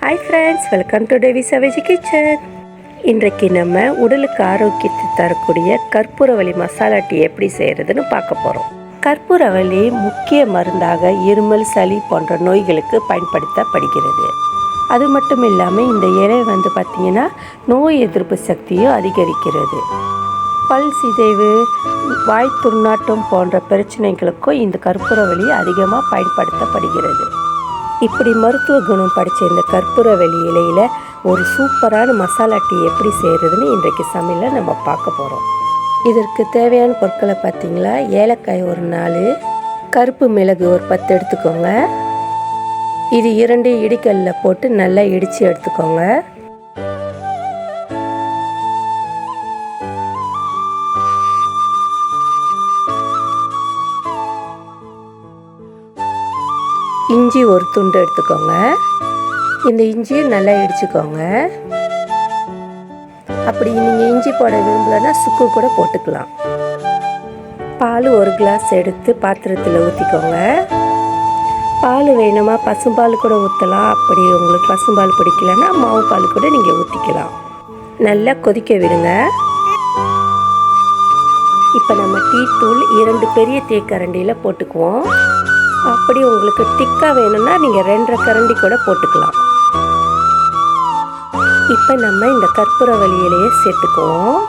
Hi friends, welcome to டேவி சவேஜி kitchen. இன்றைக்கு நம்ம உடலுக்கு ஆரோக்கியத்தை தரக்கூடிய கற்பூரவள்ளி மசாலா டீ எப்படி செய்கிறதுன்னு பார்க்க போகிறோம். கற்பூரவள்ளி முக்கிய மருந்தாக இருமல், சளி போன்ற நோய்களுக்கு பயன்படுத்தப்படுகிறது. அது மட்டும் இல்லாமல் இந்த இலை பார்த்திங்கன்னா நோய் எதிர்ப்பு சக்தியும் அதிகரிக்கிறது. பல் சிதைவு, வாய் துர்நாற்றம் போன்ற பிரச்சனைகளுக்கும் இந்த கற்பூரவள்ளி அதிகமாக பயன்படுத்தப்படுகிறது. இப்படி மருத்துவ குணம் படித்த இந்த கற்பூரவள்ளி இலையில் ஒரு சூப்பரான மசாலா டீ எப்படி செய்கிறதுன்னு இன்றைக்கு சமையலில் நம்ம பார்க்க போகிறோம். இதற்கு தேவையான பொருட்களை பார்த்திங்களா, ஏலக்காய் ஒரு 4, கருப்பு மிளகு ஒரு 10 எடுத்துக்கோங்க. இது 2 இடிக்கல்லில் போட்டு நல்லா இடித்து எடுத்துக்கோங்க. இஞ்சி ஒரு துண்டு எடுத்துக்கோங்க. இந்த இஞ்சியை நல்லா இடிச்சுக்கோங்க. அப்படி நீங்கள் இஞ்சி போட விரும்பலைன்னா சுக்கு கூட போட்டுக்கலாம். பால் ஒரு கிளாஸ் எடுத்து பாத்திரத்தில் ஊற்றிக்கோங்க. பால் வேணுமா பசும்பால் கூட ஊற்றலாம். அப்படி உங்களுக்கு பசும்பால் பிடிக்கலன்னா மாவு பால் கூட நீங்கள் ஊற்றிக்கலாம். நல்லா கொதிக்க விடுங்க. இப்போ நம்ம டீ தூள் 2 பெரிய தேக்கரண்டியில் போட்டுக்குவோம். அப்படி உங்களுக்கு திக்காக வேணும்னா நீங்கள் 2.5 கரண்டி கூட போட்டுக்கலாம். இப்போ நம்ம இந்த கற்பூரவள்ளி இலையை சேர்த்துக்குவோம்.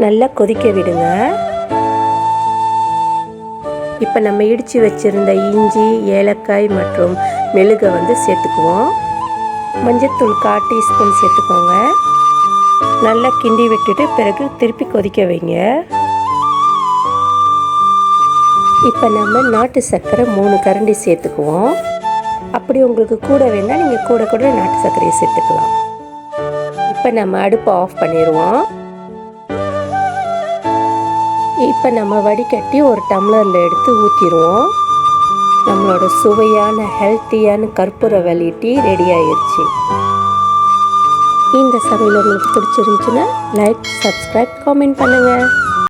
நல்லா கொதிக்க விடுங்க. இப்போ நம்ம இடித்து வச்சுருந்த இஞ்சி, ஏலக்காய் மற்றும் மெழுகை சேர்த்துக்குவோம். மஞ்சத்தூள் 1/4 டீஸ்பூன் சேர்த்துக்கோங்க. நல்லா கிண்டி விட்டுட்டு பிறகு திருப்பி கொதிக்க வைங்க. இப்போ நம்ம நாட்டு சர்க்கரை 3 கரண்டி சேர்த்துக்குவோம். அப்படி உங்களுக்கு கூட வேணால் நீங்கள் கூட நாட்டு சர்க்கரையை சேர்த்துக்கலாம். இப்போ நம்ம அடுப்பை ஆஃப் பண்ணிடுவோம். இப்போ நம்ம வடிகட்டி ஒரு டம்ளரில் எடுத்து ஊற்றிடுவோம். நம்மளோட சுவையான ஹெல்த்தியான கற்பூரவள்ளி டீ ரெடி ஆயிடுச்சு. இந்த சமையல் உங்களுக்கு பிடிச்சிருந்துச்சுன்னா லைக், சப்ஸ்கிரைப், காமெண்ட் பண்ணுங்கள்.